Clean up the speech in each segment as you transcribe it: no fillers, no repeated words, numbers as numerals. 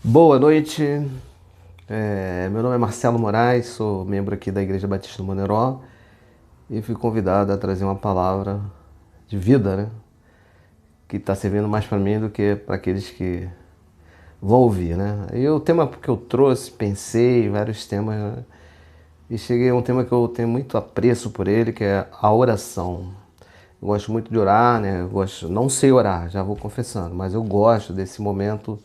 Boa noite, meu nome é Marcelo Moraes, sou membro aqui da Igreja Batista do Moneró e fui convidado a trazer uma palavra de vida, né? Que está servindo mais para mim do que para aqueles que vão ouvir, né? E o tema que eu trouxe, pensei em vários temas, né? E cheguei a um tema que eu tenho muito apreço por ele, que é a oração. Eu gosto muito de orar, né? Eu gosto, não sei orar, já vou confessando, mas eu gosto desse momento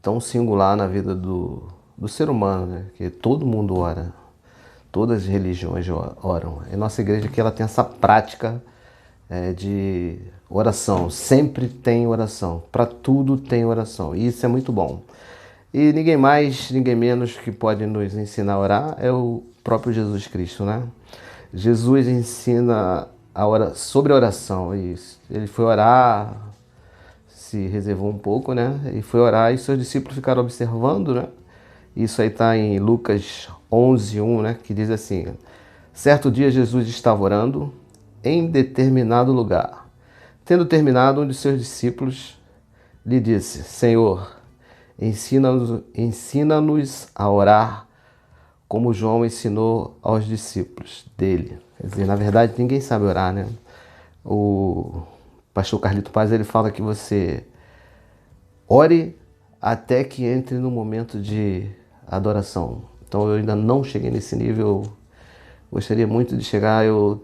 tão singular na vida do ser humano, né? Que todo mundo ora, todas as religiões oram. E nossa igreja aqui ela tem essa prática de oração, sempre tem oração, para tudo tem oração, e isso é muito bom. E ninguém mais, ninguém menos que pode nos ensinar a orar é o próprio Jesus Cristo, né? Jesus ensina sobre a oração, isso. Ele foi orar, se reservou um pouco, né? E foi orar e seus discípulos ficaram observando, né? Isso aí está em Lucas 11:1, né? Que diz assim: certo dia Jesus estava orando em determinado lugar. Tendo terminado, um de seus discípulos lhe disse: Senhor, ensina-nos a orar como João ensinou aos discípulos dele. Quer dizer, na verdade, ninguém sabe orar, né? O pastor Carlito Paz, ele fala que você ore até que entre no momento de adoração. Então eu ainda não cheguei nesse nível, gostaria muito de chegar. Eu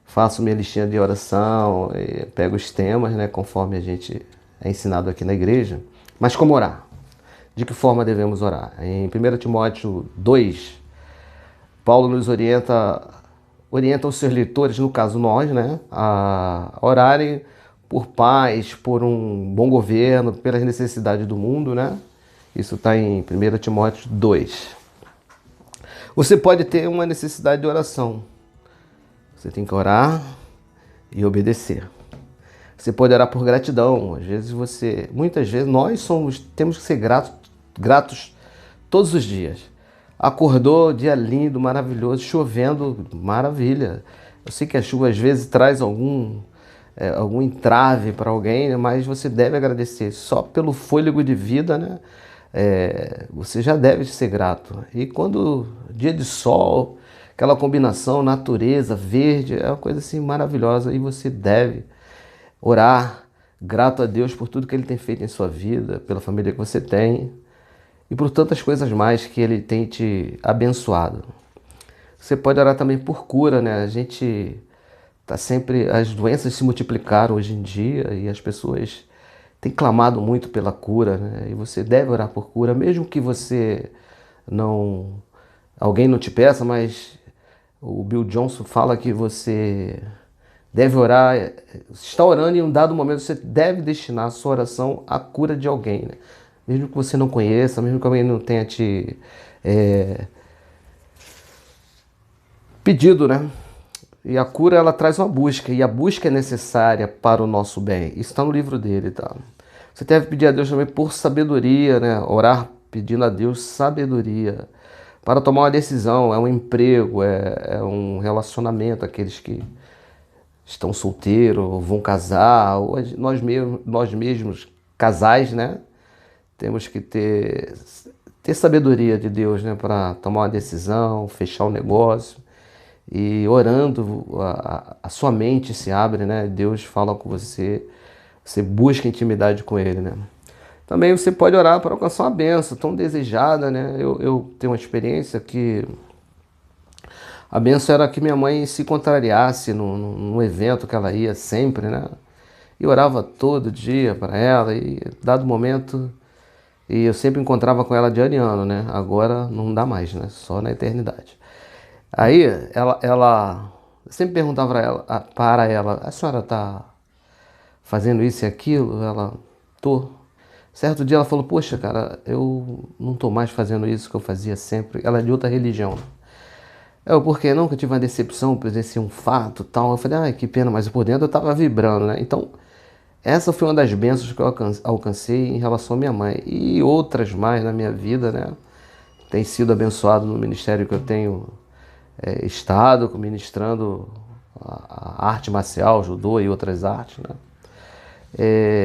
faço minha listinha de oração, pego os temas, né, conforme a gente é ensinado aqui na igreja. Mas como orar? De que forma devemos orar? Em 1 Timóteo 2, Paulo nos orienta os seus leitores, no caso nós, né, a orarem por paz, por um bom governo, pelas necessidades do mundo, né? Isso está em 1 Timóteo 2. Você pode ter uma necessidade de oração. Você tem que orar e obedecer. Você pode orar por gratidão. Muitas vezes temos que ser gratos todos os dias. Acordou, dia lindo, maravilhoso, chovendo, maravilha. Eu sei que a chuva às vezes traz algum entrave para alguém, né? Mas você deve agradecer só pelo fôlego de vida, né? Você já deve ser grato. E quando dia de sol, aquela combinação natureza, verde, é uma coisa assim maravilhosa e você deve orar grato a Deus por tudo que Ele tem feito em sua vida, pela família que você tem e por tantas coisas mais que Ele tem te abençoado. Você pode orar também por cura, né? As doenças se multiplicaram hoje em dia e as pessoas têm clamado muito pela cura, né? E você deve orar por cura, mesmo que alguém não te peça, mas o Bill Johnson fala que você deve orar, está orando e em um dado momento você deve destinar a sua oração à cura de alguém, né? Mesmo que você não conheça, mesmo que alguém não tenha te pedido, né? E a cura ela traz uma busca, e a busca é necessária para o nosso bem. Isso está no livro dele, tá? Você deve pedir a Deus também por sabedoria, né? Orar pedindo a Deus sabedoria para tomar uma decisão. É um emprego, é um relacionamento, aqueles que estão solteiros, vão casar, ou nós mesmos casais, né? Temos que ter sabedoria de Deus, né? Para tomar uma decisão, fechar um negócio. E orando, a sua mente se abre, né? Deus fala com você, você busca intimidade com Ele, né? Também você pode orar para alcançar uma benção tão desejada, né? Eu tenho uma experiência que a benção era que minha mãe se contrariasse num evento que ela ia sempre, né? E orava todo dia para ela e dado momento, e eu sempre encontrava com ela de ano em ano, né? Agora não dá mais, né? Só na eternidade. Aí ela sempre perguntava para ela, a senhora está fazendo isso e aquilo? Ela, tô. Certo dia ela falou, poxa cara, eu não estou mais fazendo isso que eu fazia sempre. Ela é de outra religião. Por que não? Que eu tive uma decepção, presenciei um fato tal. Eu falei, ai que pena, mas por dentro eu estava vibrando, né? Então, essa foi uma das bênçãos que eu alcancei em relação à minha mãe. E outras mais na minha vida, né? Tem sido abençoado no ministério que eu tenho estado ministrando a arte marcial, judô e outras artes, né?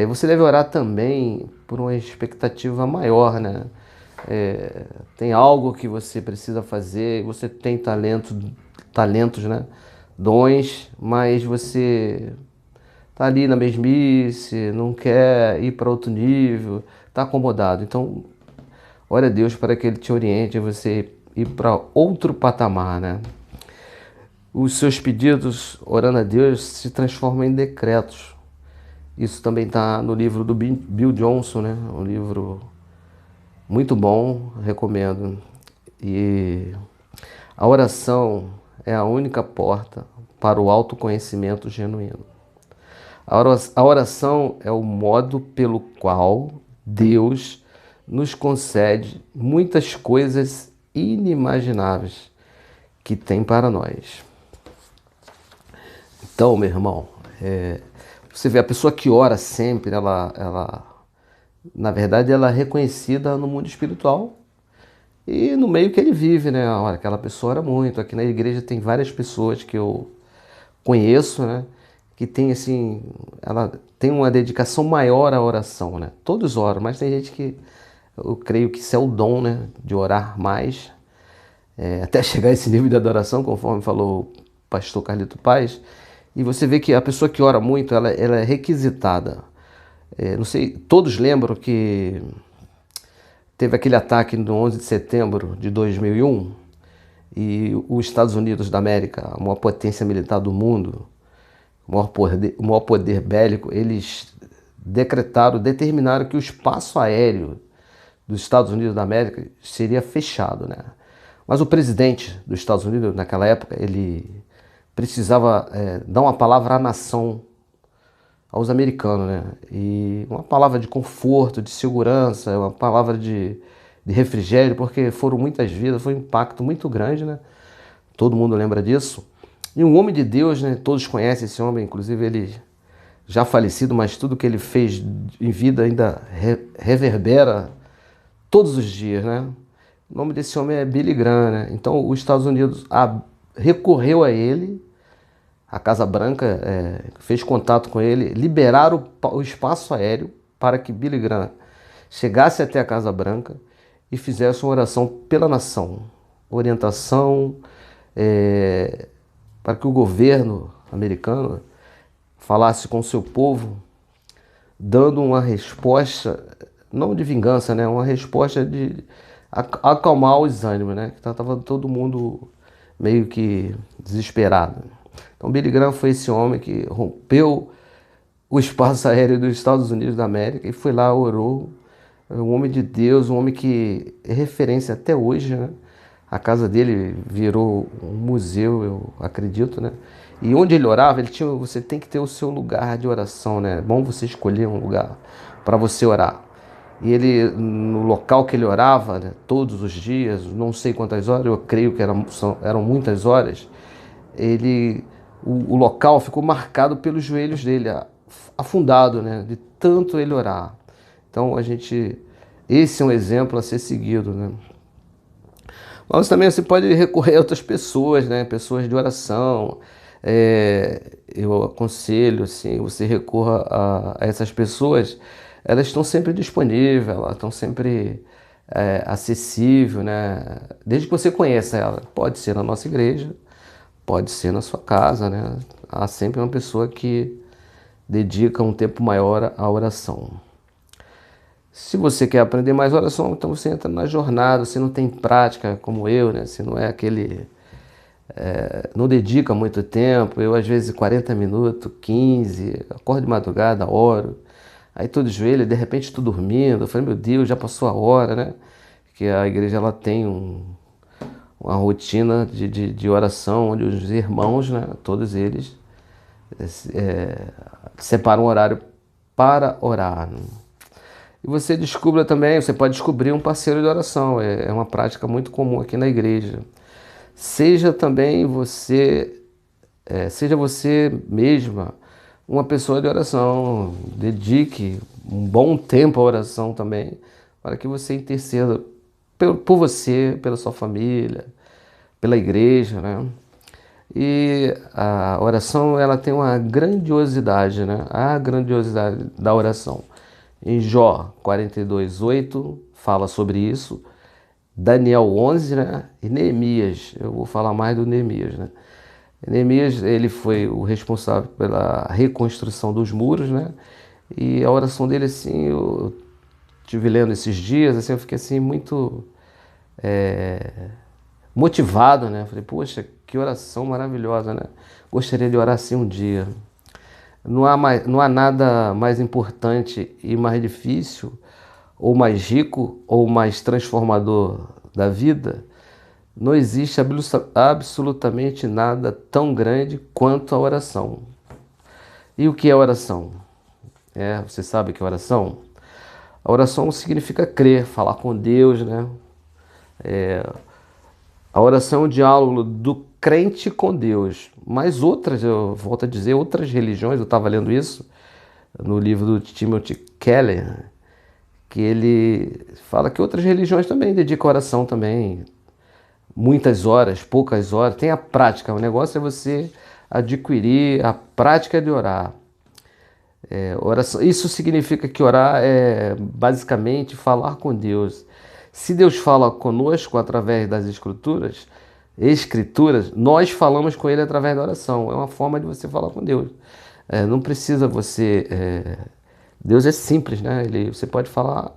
Você deve orar também por uma expectativa maior, né? Tem algo que você precisa fazer, você tem talentos, né? Dons, mas você tá ali na mesmice, não quer ir para outro nível, tá acomodado. Então, ore a Deus para que Ele te oriente a você ir para outro patamar, né? Os seus pedidos, orando a Deus, se transformam em decretos. Isso também está no livro do Bill Johnson, né? Um livro muito bom, recomendo. E a oração é a única porta para o autoconhecimento genuíno. A oração é o modo pelo qual Deus nos concede muitas coisas inimagináveis que tem para nós. Então, meu irmão, você vê a pessoa que ora sempre, na verdade, ela é reconhecida no mundo espiritual e no meio que ele vive, né? Olha, aquela pessoa ora muito. Aqui na igreja tem várias pessoas que eu conheço, né? Que tem assim, ela tem uma dedicação maior à oração, né? Todos oram, mas tem gente que eu creio que isso é o dom, né? De orar mais, até chegar a esse nível de adoração, conforme falou o pastor Carlito Paz. E você vê que a pessoa que ora muito, ela é requisitada. Não sei, todos lembram que teve aquele ataque no 11 de setembro de 2001 e os Estados Unidos da América, a maior potência militar do mundo, o maior poder bélico, eles determinaram que o espaço aéreo dos Estados Unidos da América seria fechado, né? Mas o presidente dos Estados Unidos, naquela época, ele precisava dar uma palavra à nação, aos americanos, né? E uma palavra de conforto, de segurança, uma palavra de refrigério, porque foram muitas vidas, foi um impacto muito grande, né? Todo mundo lembra disso. E um homem de Deus, né? Todos conhecem esse homem, inclusive ele já falecido, mas tudo que ele fez em vida ainda reverbera todos os dias, né? O nome desse homem é Billy Graham, né? Então os Estados Unidos recorreu a ele, a Casa Branca fez contato com ele, liberaram o espaço aéreo para que Billy Graham chegasse até a Casa Branca e fizesse uma oração pela nação, orientação para que o governo americano falasse com o seu povo, dando uma resposta, não de vingança, né? Uma resposta de acalmar os ânimos, né? Que estava todo mundo meio que desesperado. Então Billy Graham foi esse homem que rompeu o espaço aéreo dos Estados Unidos da América e foi lá, orou. Um homem de Deus, um homem que é referência até hoje, né? A casa dele virou um museu, eu acredito, né? E onde ele orava, você tem que ter o seu lugar de oração, né? É bom você escolher um lugar para você orar. E ele, no local que ele orava, né, todos os dias, não sei quantas horas, eu creio que eram muitas horas, o local ficou marcado pelos joelhos dele, afundado, né? De tanto ele orar. Então esse é um exemplo a ser seguido, né? Mas também você pode recorrer a outras pessoas, né? Pessoas de oração. Eu aconselho, assim, você recorra a essas pessoas. Elas estão sempre disponíveis, elas estão sempre acessíveis, né? Desde que você conheça ela. Pode ser na nossa igreja, pode ser na sua casa, né? Há sempre uma pessoa que dedica um tempo maior à oração. Se você quer aprender mais oração, então você entra na jornada, você não tem prática como eu, né? Você não é aquele... não dedica muito tempo, eu às vezes 40 minutos, 15, acordo de madrugada, oro, aí tô de joelho, de repente tô dormindo, eu falei, meu Deus, já passou a hora, né? Que a igreja ela tem uma rotina de oração, onde os irmãos, né, todos eles separam um horário para orar, né? E você você pode descobrir um parceiro de oração, é uma prática muito comum aqui na igreja. Seja também seja você mesma uma pessoa de oração, dedique um bom tempo à oração também, para que você interceda por você, pela sua família, pela igreja, né? E a oração, ela tem uma grandiosidade, né? A grandiosidade da oração. Em Jó 42:8 fala sobre isso. Daniel 11, né? E Neemias, eu vou falar mais do Neemias, né? Neemias, ele foi o responsável pela reconstrução dos muros, né? E a oração dele, assim, eu tive lendo esses dias, assim, eu fiquei assim muito motivado, né? Falei, poxa, que oração maravilhosa, né? Gostaria de orar assim um dia. Não há nada mais importante e mais difícil, ou mais rico, ou mais transformador da vida. Não existe absolutamente nada tão grande quanto a oração. E o que é oração? Você sabe o que é oração? A oração significa crer, falar com Deus, né? A oração é um diálogo do crente com Deus. Mas outras, eu volto a dizer, outras religiões, eu estava lendo isso no livro do Timothy Keller, que ele fala que outras religiões também dedicam oração também. Muitas horas, poucas horas. Tem a prática. O negócio é você adquirir a prática de orar. Oração, isso significa que orar é basicamente falar com Deus. Se Deus fala conosco através das escrituras, nós falamos com Ele através da oração. É uma forma de você falar com Deus. Não precisa você. Deus é simples, né? Você pode falar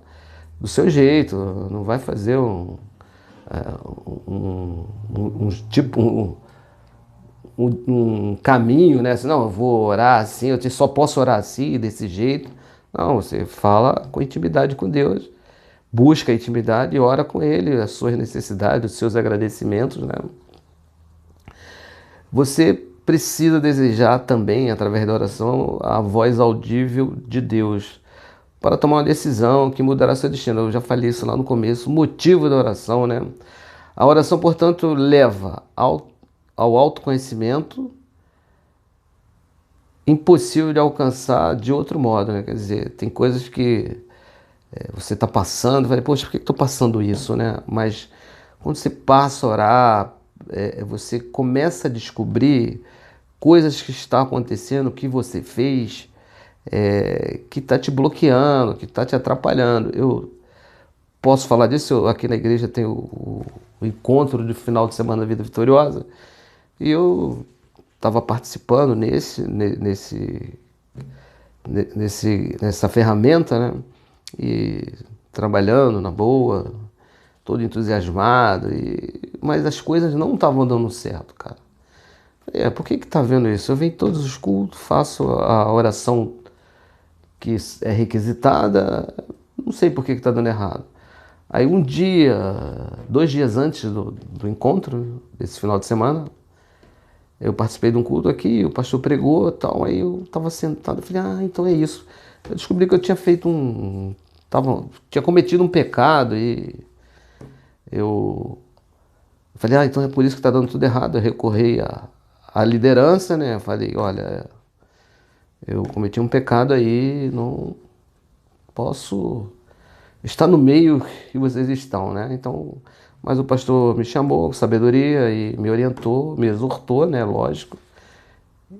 do seu jeito, não vai fazer tipo um caminho, né? Assim, não, eu vou orar assim, eu só posso orar assim, desse jeito. Não, você fala com intimidade com Deus, busca a intimidade e ora com Ele, as suas necessidades, os seus agradecimentos, né? Você precisa desejar também, através da oração, a voz audível de Deus para tomar uma decisão que mudará seu destino. Eu já falei isso lá no começo, o motivo da oração, né? A oração, portanto, leva ao autoconhecimento impossível de alcançar de outro modo, né? Quer dizer, tem coisas que você está passando, vai, poxa, por que estou passando isso, né? Mas quando você passa a orar, você começa a descobrir coisas que estão acontecendo, que você fez, que está te bloqueando, que está te atrapalhando. Eu posso falar disso, aqui na igreja tem o encontro de final de semana da Vida Vitoriosa, e eu estava participando nessa ferramenta, né? E trabalhando na boa, todo entusiasmado, mas as coisas não estavam dando certo, cara. Por que tá vendo isso? Eu venho em todos os cultos, faço a oração que é requisitada, não sei por que tá dando errado. Aí um dia, 2 dias antes do encontro, desse final de semana, eu participei de um culto aqui, o pastor pregou e tal, aí eu estava sentado, eu falei, então é isso. Eu descobri que eu tinha tinha cometido um pecado e eu falei, então é por isso que está dando tudo errado. Eu recorri à liderança, né? Eu falei, olha, eu cometi um pecado aí, não posso estar no meio que vocês estão, né? Então, mas o pastor me chamou com sabedoria e me orientou, me exortou, né? Lógico.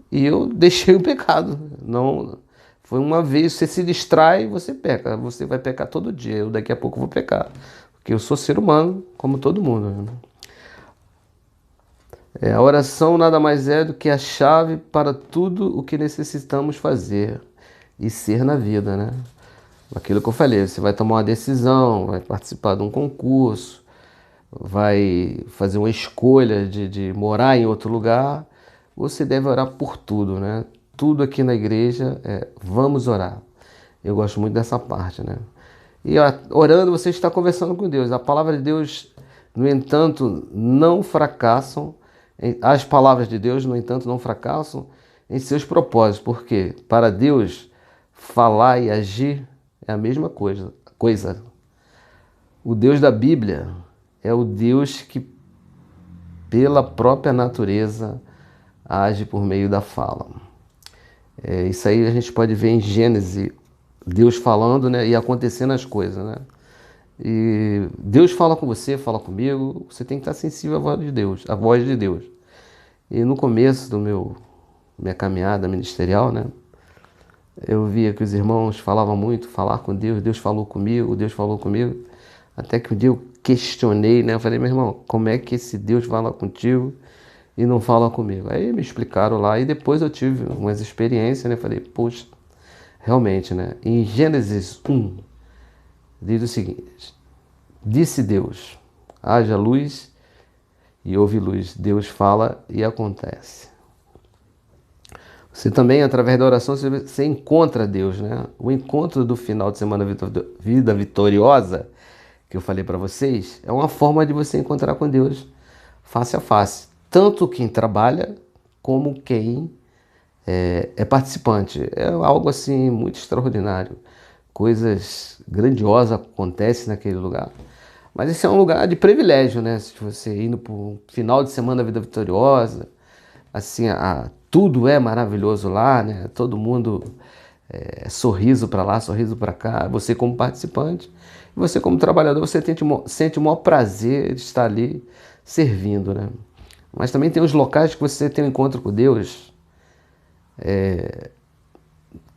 E eu deixei o pecado. Não, foi uma vez, você se distrai, você peca. Você vai pecar todo dia. Eu daqui a pouco vou pecar. Porque eu sou ser humano, como todo mundo, né? A oração nada mais é do que a chave para tudo o que necessitamos fazer e ser na vida, né? Aquilo que eu falei, você vai tomar uma decisão, vai participar de um concurso, vai fazer uma escolha de morar em outro lugar, você deve orar por tudo, né? Tudo aqui na igreja vamos orar. Eu gosto muito dessa parte, né? E orando você está conversando com Deus. A palavra de Deus, no entanto, não fracassam. As palavras de Deus, no entanto, não fracassam em seus propósitos. Porque para Deus, falar e agir é a mesma coisa. O Deus da Bíblia é o Deus que, pela própria natureza, age por meio da fala. Isso aí a gente pode ver em Gênesis, Deus falando, né, e acontecendo as coisas, né? E Deus fala com você, fala comigo, você tem que estar sensível à voz de Deus, à voz de Deus. E no começo do minha caminhada ministerial, né? Eu via que os irmãos falavam muito, falar com Deus, Deus falou comigo, Deus falou comigo. Até que um dia eu questionei, né? Eu falei, meu irmão, como é que esse Deus fala contigo e não fala comigo? Aí me explicaram lá e depois eu tive umas experiências, né? Falei, poxa, realmente, né? Em Gênesis 1, diz o seguinte, disse Deus, haja luz e houve luz. Deus fala e acontece. Você também, através da oração, você encontra Deus, né? O encontro do final de semana Vida Vitoriosa, que eu falei para vocês, é uma forma de você encontrar com Deus face a face. Tanto quem trabalha, como quem é participante. É algo assim muito extraordinário. Coisas grandiosas acontecem naquele lugar. Mas esse é um lugar de privilégio, né? Se você indo para o final de semana Vida Vitoriosa, assim, tudo é maravilhoso lá, né? Todo mundo sorriso para lá, sorriso para cá. Você como participante, você como trabalhador, você sente o maior prazer de estar ali servindo, né? Mas também tem os locais que você tem um encontro com Deus,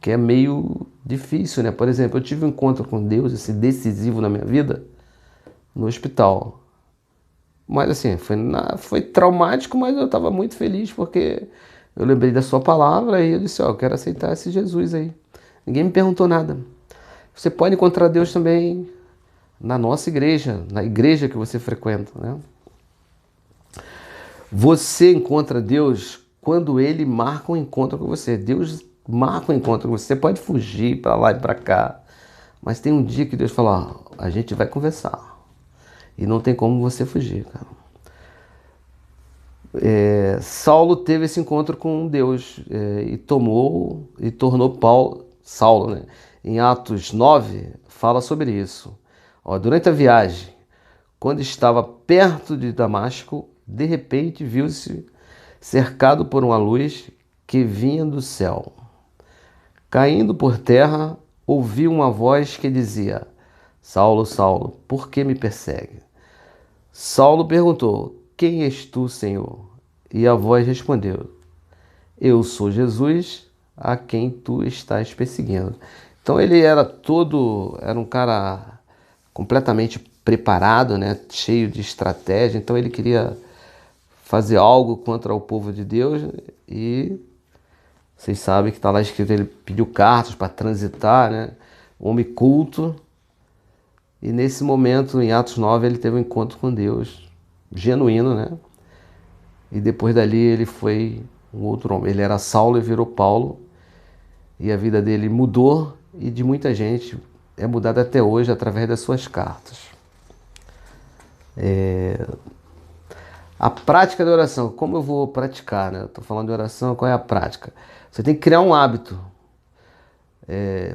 que é meio difícil, né? Por exemplo, eu tive um encontro com Deus, esse decisivo na minha vida, no hospital. Mas assim, foi traumático, mas eu estava muito feliz porque eu lembrei da sua palavra e eu disse, ó, eu quero aceitar esse Jesus aí. Ninguém me perguntou nada. Você pode encontrar Deus também na nossa igreja, na igreja que você frequenta, né? Você encontra Deus quando Ele marca um encontro com você. Deus marca um encontro com você. Você pode fugir para lá e para cá, mas tem um dia que Deus fala, ó, a gente vai conversar. E não tem como você fugir, cara. Saulo teve esse encontro com Deus e tornou Saulo, né? Em Atos 9, fala sobre isso. Ó, durante a viagem, quando estava perto de Damasco, de repente viu-se cercado por uma luz que vinha do céu. Caindo por terra, ouviu uma voz que dizia, Saulo, Saulo, por que me persegue? Saulo perguntou, quem és tu, Senhor? E a voz respondeu, eu sou Jesus, a quem tu estás perseguindo. Então ele era um cara completamente preparado, né? Cheio de estratégia. Então ele queria fazer algo contra o povo de Deus e vocês sabem que está lá escrito, ele pediu cartas para transitar, né? Homem culto. E nesse momento, em Atos 9, ele teve um encontro com Deus, genuíno, né? E depois dali ele foi um outro homem. Ele era Saulo e virou Paulo. E a vida dele mudou e de muita gente é mudada até hoje através das suas cartas. A prática da oração, como eu vou praticar, né? Eu estou falando de oração, qual é a prática? Você tem que criar um hábito.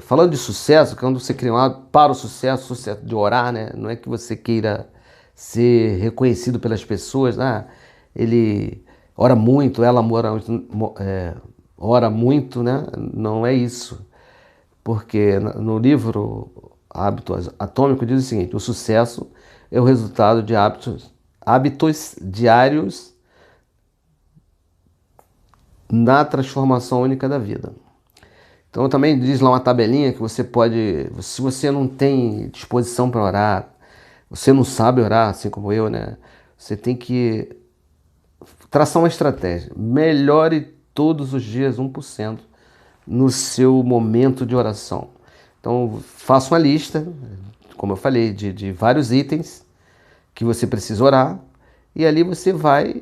Falando de sucesso, quando você cria um hábito para o sucesso de orar, né? Não é que você queira ser reconhecido pelas pessoas, ele ora muito, ela ora muito, né? Não é isso. Porque no livro Hábito Atômico diz o seguinte, o sucesso é o resultado de hábitos diários na transformação única da vida. Então também diz lá uma tabelinha que você pode, se você não tem disposição para orar, você não sabe orar, assim como eu, né? Você tem que traçar uma estratégia. Melhore todos os dias 1% no seu momento de oração. Então faça uma lista, como eu falei, de vários itens que você precisa orar e ali você vai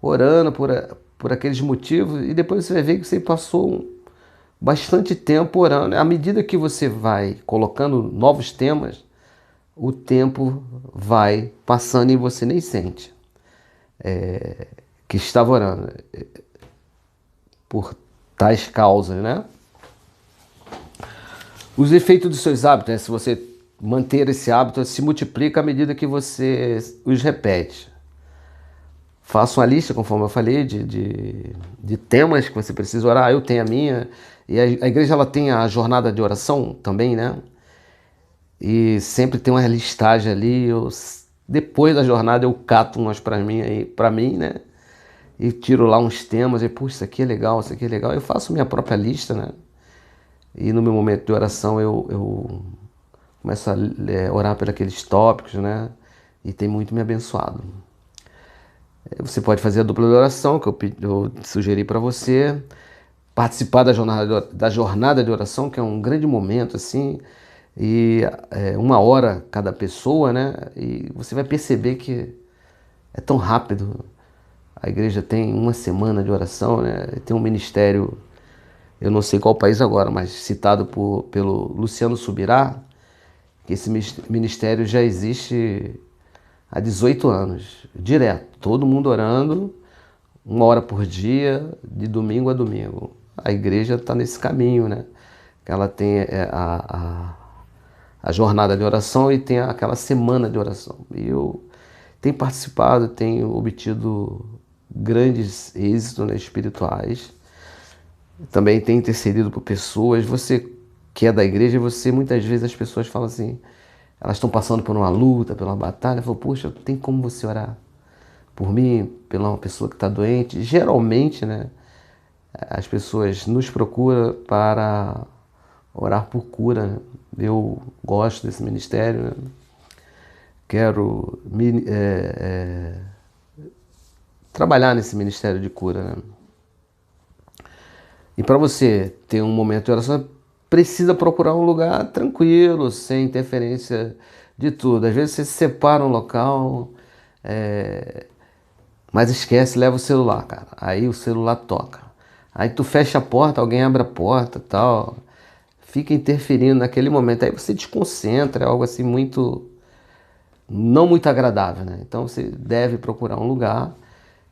orando por aqueles motivos e depois você vai ver que você passou bastante tempo orando. À medida que você vai colocando novos temas, o tempo vai passando e você nem sente que estava orando por tais causas, né? Os efeitos dos seus hábitos, né? Se você manter esse hábito, se multiplica à medida que você os repete. Faça uma lista, conforme eu falei, de temas que você precisa orar. Eu tenho a minha. E a igreja ela tem a jornada de oração também, né? E sempre tem uma listagem ali. Depois da jornada eu cato umas para mim, né? e tiro lá uns temas, e puxa, isso aqui é legal, isso aqui é legal. Eu faço minha própria lista, né? E no meu momento de oração eu começo a orar por aqueles tópicos, né? E tem muito me abençoado. Você pode fazer a dupla de oração, que eu sugeri para você. Participar da jornada de oração, que é um grande momento, assim. E 1 hora cada pessoa, né? E você vai perceber que é tão rápido. A igreja tem 1 semana de oração, né? Tem um ministério, eu não sei qual país agora, mas citado pelo Luciano Subirá, que esse ministério já existe há 18 anos, direto, todo mundo orando, 1 hora por dia, de domingo a domingo. A igreja está nesse caminho, né? Ela tem a jornada de oração e tem aquela semana de oração. E eu tenho participado, tenho obtido grandes êxitos, né, espirituais. Também tenho intercedido por pessoas. Você que é da igreja, você muitas vezes as pessoas falam assim, elas estão passando por uma luta, por uma batalha. Falam, puxa, tem como você orar por mim, pela uma pessoa que está doente? Geralmente, né, as pessoas nos procuram para orar por cura, né? Eu gosto desse ministério, né? Quero trabalhar nesse ministério de cura, né? E para você ter um momento de oração, precisa procurar um lugar tranquilo, sem interferência de tudo. Às vezes você separa um local, mas esquece, leva o celular, cara. Aí o celular toca. Aí tu fecha a porta, alguém abre a porta, tal. Fica interferindo naquele momento. Aí você desconcentra, é algo assim muito, não muito agradável, né? Então você deve procurar um lugar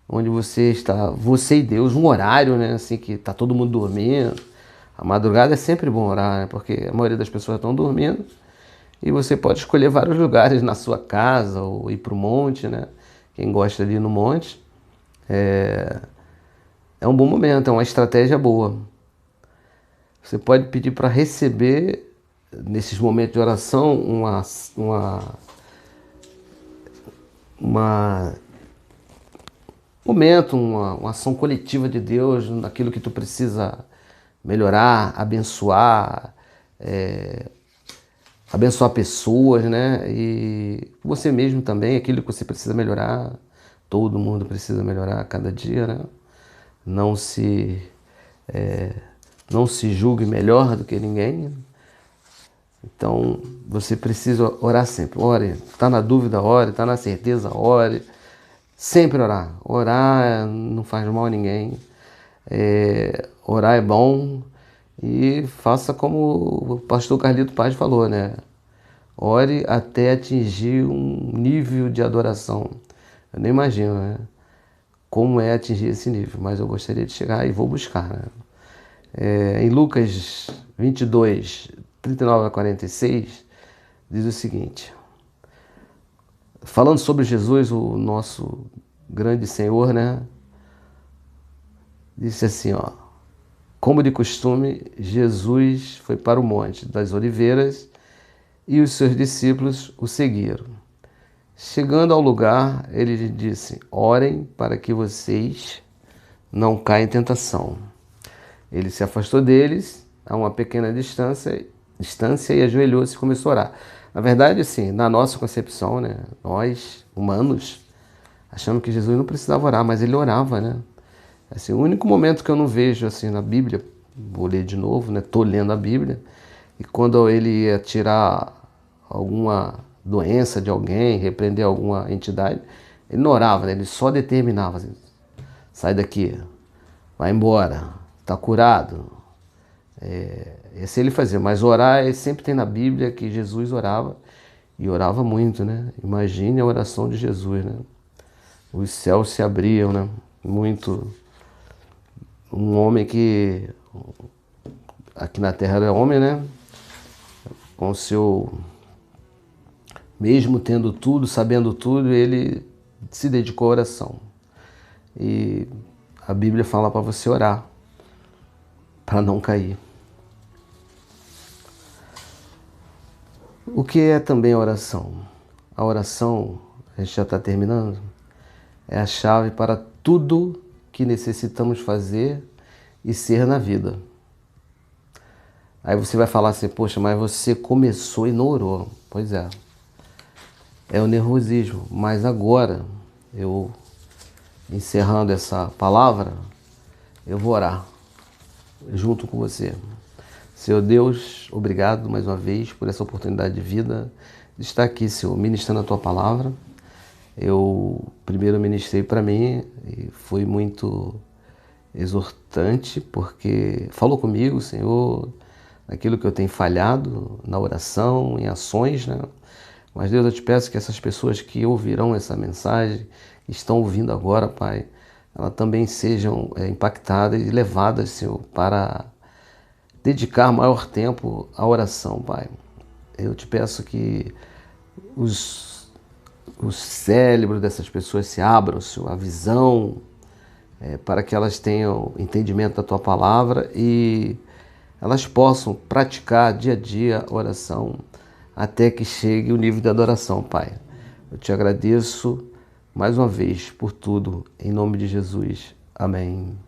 onde você está, você e Deus, um horário, né? Assim que tá todo mundo dormindo. A madrugada é sempre bom orar, né? Porque a maioria das pessoas estão dormindo. E você pode escolher vários lugares na sua casa ou ir para o monte, né? Quem gosta de ir no monte. É um bom momento, é uma estratégia boa. Você pode pedir para receber, nesses momentos de oração, uma momento, uma ação coletiva de Deus naquilo que tu precisa melhorar, abençoar, abençoar pessoas, né? E você mesmo também, aquilo que você precisa melhorar. Todo mundo precisa melhorar a cada dia, né? Não se, não se julgue melhor do que ninguém. Então, você precisa orar sempre. Ore. Está na dúvida, ore. Está na certeza, ore. Sempre orar. Orar não faz mal a ninguém. Orar é bom. E faça como o pastor Carlito Paz falou, né? Ore até atingir um nível de adoração. Eu nem imagino, né? Como é atingir esse nível, mas eu gostaria de chegar e vou buscar, né? Em Lucas 22, 39 a 46, diz o seguinte: falando sobre Jesus, o nosso grande Senhor, né? Disse assim, ó: como de costume, Jesus foi para o Monte das Oliveiras e os seus discípulos o seguiram. Chegando ao lugar, ele lhe disse: orem para que vocês não caiam em tentação. Ele se afastou deles a uma pequena distância e ajoelhou-se e começou a orar. Na verdade, assim, na nossa concepção, né, nós, humanos, achamos que Jesus não precisava orar, mas ele orava, né? Assim, o único momento que eu não vejo assim na Bíblia, vou ler de novo, né? Tô lendo a Bíblia, e quando ele ia tirar alguma doença de alguém, repreender alguma entidade, ele não orava, né? Ele só determinava, assim, sai daqui, vai embora, está curado. Esse ele fazia, mas orar sempre tem na Bíblia que Jesus orava, e orava muito, né? Imagine a oração de Jesus, né? Os céus se abriam, né? Muito. Um homem que aqui na terra era homem, né? Com seu, mesmo tendo tudo, sabendo tudo, ele se dedicou à oração. E a Bíblia fala para você orar, para não cair. O que é também a oração? A oração, a gente já está terminando, é a chave para tudo que necessitamos fazer e ser na vida. Aí você vai falar assim, poxa, mas você começou e não orou. Pois é, é o nervosismo. Mas agora, eu encerrando essa palavra, eu vou orar junto com você. Senhor Deus, obrigado mais uma vez por essa oportunidade de vida, de estar aqui, Senhor, ministrando a Tua palavra. Eu primeiro ministrei para mim e foi muito exortante, porque falou comigo, Senhor, naquilo que eu tenho falhado na oração, em ações, né? Mas Deus, eu te peço que essas pessoas que ouvirão essa mensagem, que estão ouvindo agora, Pai, elas também sejam impactadas e levadas, Senhor, para dedicar maior tempo à oração, Pai. Eu te peço que os cérebros dessas pessoas se abram, Senhor, a visão, para que elas tenham entendimento da Tua palavra e elas possam praticar dia a dia a oração até que chegue o nível de adoração, Pai. Eu te agradeço mais uma vez por tudo, em nome de Jesus. Amém.